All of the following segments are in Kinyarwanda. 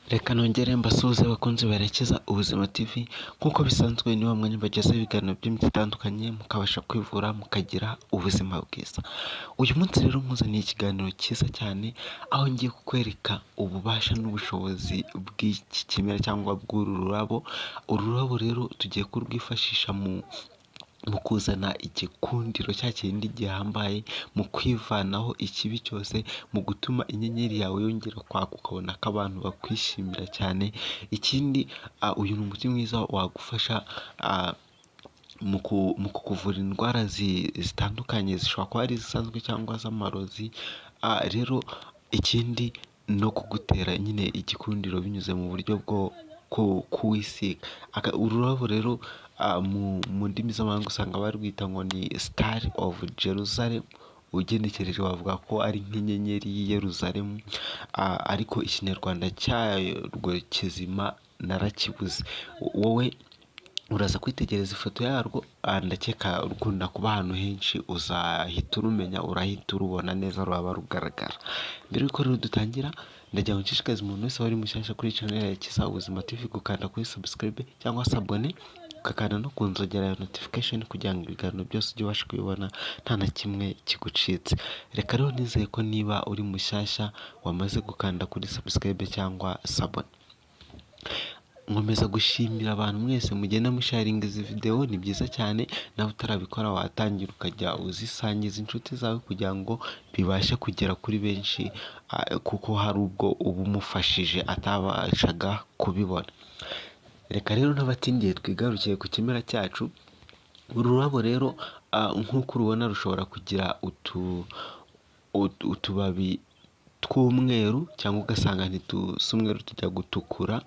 Reka nongere mbasuhuze abakunzi berekeza Ubuzima TV, nk'uko bisanzwe ni wa mwanya mbagezaho ibiganiro by'imiti itandukanye mukabasha kwivura mukagira ubuzima bwiza. Uyu munsi rero nkuzaniye ikiganiro cyiza cyane, aho ngiye kukwereka ububasha n'ubushobozi bw'iki kimera cyangwa bw'uru rurabo. Uru rurabo rero tugiye kurwifashisha mu kuzana igikundiro cya kindi gihambaye, mu kwivanaho ikibi cyose, mu gutuma inyenyeri yawe yongera kwaka ukabona ko abantu bakwishimira cyane. Ikindi uyu ni umuti mwiza wagufasha mu kukuvura indwara zitandukanye, zishobora kuba ari izisanzwe cyangwa z'amarozi. Rero ikindi no kugutera nyine igikundiro binyuze mu buryo bwo kuwisiga. Ururabo rero mu ndimi z'amahanga usanga barwita ngo ni Star of Jerusalem, ugenekereje wavuga ko ari nk'inyenyeri y'i Yerusalemu, ariko ikinyarwanda cyarwo kizima narakibuze. Wowe uraza kwitegereza ifoto yarwo, ndakeka rukunda kuba ahantu henshi, uzahita urumenya, urahita urubona neza, ruraba rugaragara. Mbere y'uko rero dutangira, ndagira ngo nshishikarize umuntu wese wari mushyashya kuri channel ya Kiza Ubuzima TV gukanda kuri subscribe cyangwa se abone, ukakanda no ku nzogera ya notification kugira ngo ibiganiro byose ujye ubasha kubibona nta na kimwe kigucitse. Reka rero nizeye ko niba uri mushyashya wamaze gukanda kuri subscribe cyangwa sabone. Nkomeza gushimira abantu mwese mugenda musharinga izi video, ni byiza cyane. Nawe utarabikora watangira ukajya uzisangiza inshuti zawe kugira ngo bibashe kugera kuri benshi, kuko hari ubwo uba umufashije atabashaga kubibona. Reka rero n'abatindiye twigarukiye ku kimera cyacu. Uru rurabo rero nk'uko urubona rushobora kugira utubabi tw'umweru, cyangwa ugasanga ntitusa umweru tujya gutukura.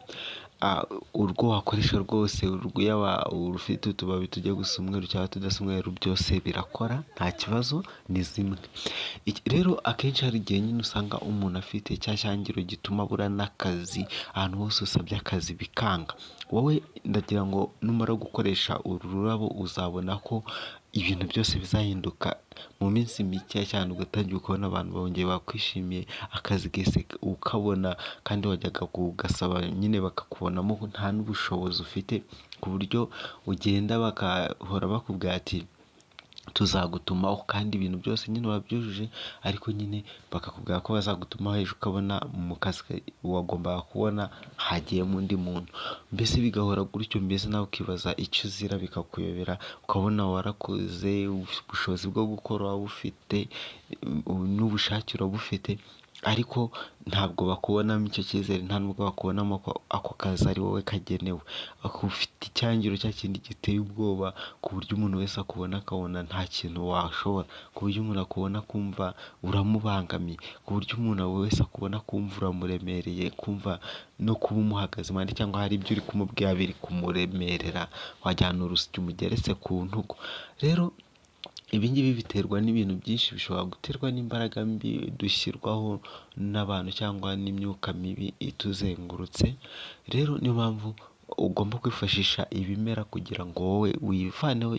Urwo wakoresha rwose, yaba urufite utubabi tujya gusa umweru cyangwa tudasa umweru, byose birakora nta kibazo, ni zimwe. Rero akenshi hari igihe nyine usanga umuntu afite cya cyangiro gituma abura n'akazi, ahantu hose usabye akazi bikanga. Wowe ndagira ngo numara gukoresha uru rurabo uzabona ko ibintu byose bizahinduka mu minsi mike cyane, ugatangira ukabona abantu bongeye bakwishimiye, akazi kese ukabona, kandi wajyaga kugasaba nyine bakakubonamo nta n'ubushobozi ufite, ku buryo ugenda bagahora bakubwira ati tuzagutumaho, kandi ibintu byose nyine wabyujuje, ariko nyine bakakubwira ko bazagutumaho ejo, ukabona mu kazi wagombaga kubona hagiyemo undi muntu. Mbese bigahora gutyo, mbese nawe ukibaza icyo uzira bikakuyobera, ukabona warakoze, ubushobozi bwo gukora waba ufite n'ubushake urabufite, ariko ntabwo bakubonamo icyo cyizere, nta nubwo bakubonamo ko ako kazi ari wowe kagenewe. Ufite icyangiro cya kindi giteye ubwoba, ku buryo umuntu wese akubona akabona nta kintu washobora, ku buryo umuntu akubona akumva uramubangamiye, ku buryo umuntu wese akubona akumva uramuremereye, kumva no kuba umuhagaze impande cyangwa hari ibyo uri kumubwira biri kumuremerera, wajyana urusyo umugeretse ku ntugu. Rero ibi ngibi biterwa n'ibintu byinshi, bishobora guterwa n'imbaraga mbi dushyirwaho n'abantu cyangwa n'imyuka mibi ituzengurutse. Rero niyo mpamvu ugomba kwifashisha ibimera kugira ngo wowe wivaneho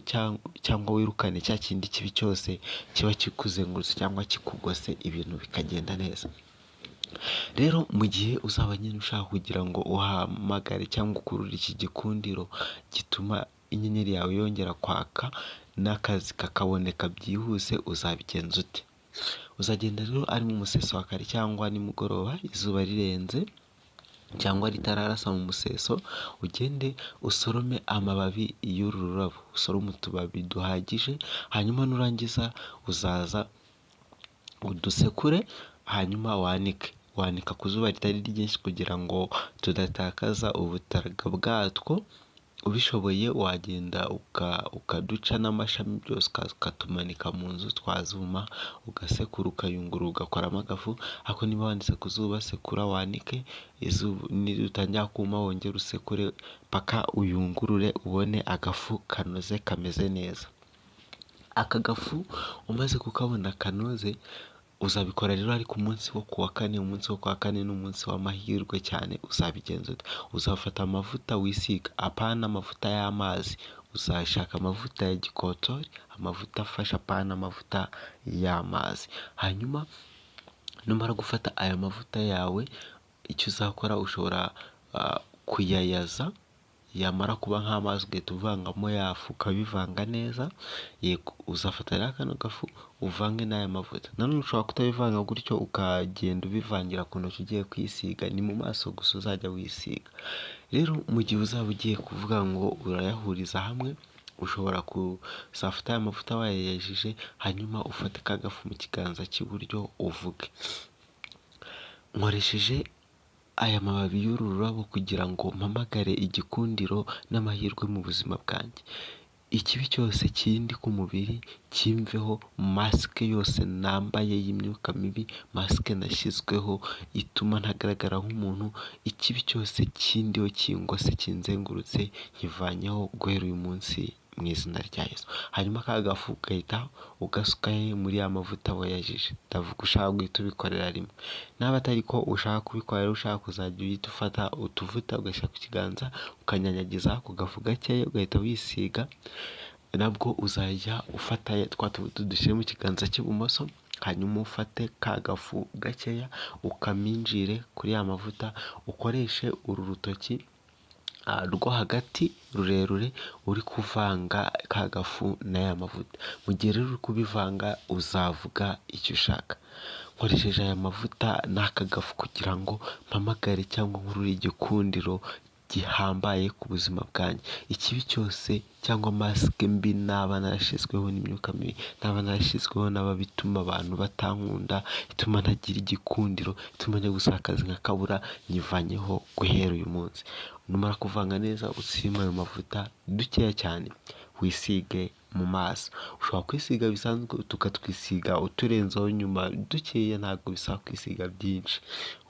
cyangwa wirukane cya kindi kibi cyose kiba kikuzengurutse cyangwa kikugose, ibintu bikagenda neza. Rero mu gihe uzaba nyine ushaka kugira ngo uhamagare cyangwa ukurure iki gikundiro gituma inyenyeri yawe yongera kwaka n'akazi kakaboneka byihuse, uzabigenza ute? Uzagenda rero ari mu museso wa kare cyangwa nimugoroba, izuba rirenze cyangwa ritararasa mu museso, ugende usorome amababi y'uru rurabo, usorome utubabi duhagije, hanyuma nurangiza uzaza udusekure, hanyuma wanika ku zuba ritari ryinshi kugira ngo tudatakaza ubutaraga bwatwo. Ubishoboye wagenda ukaduca n'amashami byose ukatumanika mu nzu, twazuma ugasekura, ukayungurura, ugakoramo agafu. Ariko niba wanditse ku zuba, sekura wanike, izuba nirutangira kuma wongere usekure paka uyungurure, ubone agafu kanoze kameze neza. Aka gafu umaze kukabona kanoze, uzabikora rero ariko umunsi wo kuwa kane. Umunsi wo kuwa kane ni umunsi w'amahirwe cyane. Uzabigenza ute? Uzafata amavuta wisiga, apana amavuta y'amazi, uzashaka amavuta ya gikotori, amavuta afasha, apana amavuta y'amazi. Hanyuma numara gufata aya mavuta yawe icyo uzakora ushobora kuyayaza, yamara kuba nk'amazi ugahita uvangamo ya fu ukabivanga neza. Yego, uzafata rero kano gafu uvange n'aya mavuta. Nanone ushobora kutabivanga gutyo ukagenda ubivangira ku ntoki ugiye kwisiga, ni mu maso gusa uzajya wisiga. Rero mu gihe uzaba ugiye kuvuga ngo urayahuriza hamwe, ushobora kuzafata aya mavuta wayayajije, hanyuma ufate ka gafu mu kiganza cy'iburyo uvuge, nkoresheje aya mababi y'uru rurabo kugira ngo mpamagare igikundiro n'amahirwe mu buzima bwanjye. Ikibi cyose kindi ku mubiri kimveho, masike yose nambaye y'imyuka mibi, masike nashyizweho ituma ntagaragara nk'umuntu, ikibi cyose kindiho kingose kinzengurutse nkivanyeho guhera uyu munsi mu izina rya Yesu. Hanyuma ka gafu ugahita ugasuka muri ya mavuta wayajije. Ndavuga ushaka guhita ubikorera rimwe. Naba atari ko ushaka kubikorera, ushaka kuzajya uhita ufata utuvuta ugashyira ku kiganza ukanyanyagiza ku gafu gakeya ugahita wisiga. Nabwo uzajya ufata twa tuvuta dushyire mu kiganza cy'ibumoso, hanyuma ufate ka gafu gakeya ukaminjire kuri ya mavuta, ukoreshe uru rutoki rwo hagati rurerure uri kuvanga ka gafu n'aya mavuta. Mu gihe rero uri kubivanga uzavuga icyo ushaka. Nkoresheje aya mavuta n'aka gafu kugira ngo mpamagare cyangwa nkurure igikundiro gihambaye ku buzima bwanjye. Ikibi cyose cyangwa masike mbi naba narashyizweho n'imyuka mibi, naba narashyizweho n'ababituma abantu batankunda, ituma ntagira igikundiro, ituma njya gusaba akazi nkakabura, nyivanyeho guhera uyu munsi. Numara kuvanga neza usime ayo mavuta dukeya cyane, wisige mu maso. Ushobora kwisiga bisanzwe tukatwisiga uturenzaho nyuma dukeya, ntabwo bisaba kwisiga byinshi,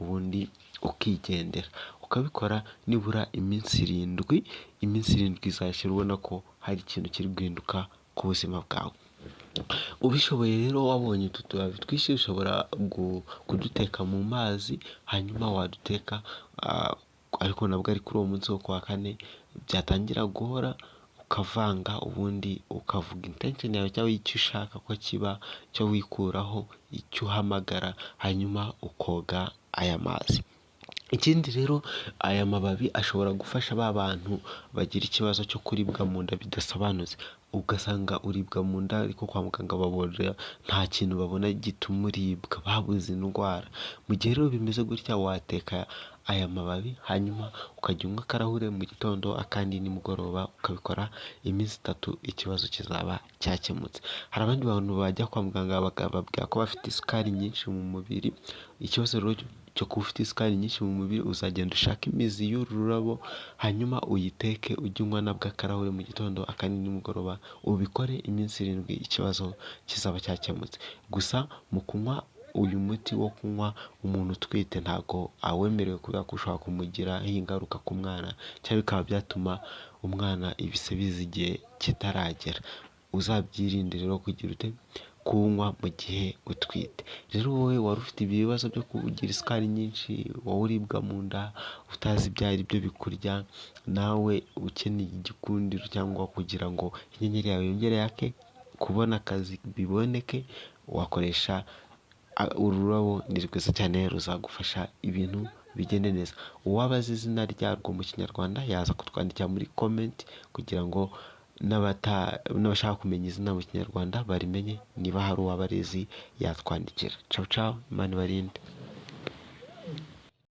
ubundi ukigendera. Ukabikora nibura iminsi 7. Iminsi 7 izashyira ubona ko hari ikintu kiri guhinduka ku buzima bwawe. Ubishoboye rero, wabonye utu tubabi twinshi, ushobora kuduteka mu mazi, hanyuma waduteka ariko nabwo ari kuri uwo munsi wo kuwa kane, byatangira guhora ukavanga, ubundi ukavuga intention yawe cyangwa icyo ushaka ko kiba, cyo wikuraho, icyo uhamagara, hanyuma ukoga aya mazi. Ikindi rero, aya mababi ashobora gufasha ba bantu bagira ikibazo cyo kuribwa mu nda bidasobanutse, ugasanga uribwa mu nda ariko kwa muganga babona nta kintu babona gituma uribwa, babuze indwara. Mu gihe rero bimeze gutya, wateka aya mababi hanyuma ukajya unywa akarahure mu gitondo, akandi nimugoroba, ukabikora iminsi 3, ikibazo kizaba cyakemutse. Hari abandi bantu bajya kwa muganga bakababwira ko bafite isukari nyinshi mu mubiri. Ikibazo rero cyo kuba ufite isukari nyinshi mu mubiri, uzagenda ushaka imizi y'uru rurabo, hanyuma uyiteke, ujye unywa nabwo akarahure mu gitondo, akandi nimugoroba, ubikore iminsi 7, ikibazo kizaba cyakemutse. Gusa mu kunywa uyu muti wo kunywa, umuntu utwite ntago awemerewe, kubera ko ushobora kumugiraho ingaruka ku mwana, cyangwa bikaba byatuma umwana ibise biza igihe kitaragera. Uzabyirinde rero kugira kunywa mu gihe utwite. Rero wowe wari ufite ibibazo byo kugira isukari nyinshi, wowe uribwa mu nda, utazi ibyo ari byo bikurya, nawe ukeneye igikundiro cyangwa kugira ngo inyenyeri yawe yongere yake, kubona akazi biboneke, wakoresha ururabo. Ni rwiza cyane, ruzagufasha ibintu bigende neza. Uwaba azi izina ryarwo mu kinyarwanda yaza kutwandikira muri comment, kugira ngo n'abashaka kumenya izina mu kinyarwanda barimenye. Niba hari uwaba arizi yatwandikira. Ciao ciao, Imana ibarinde.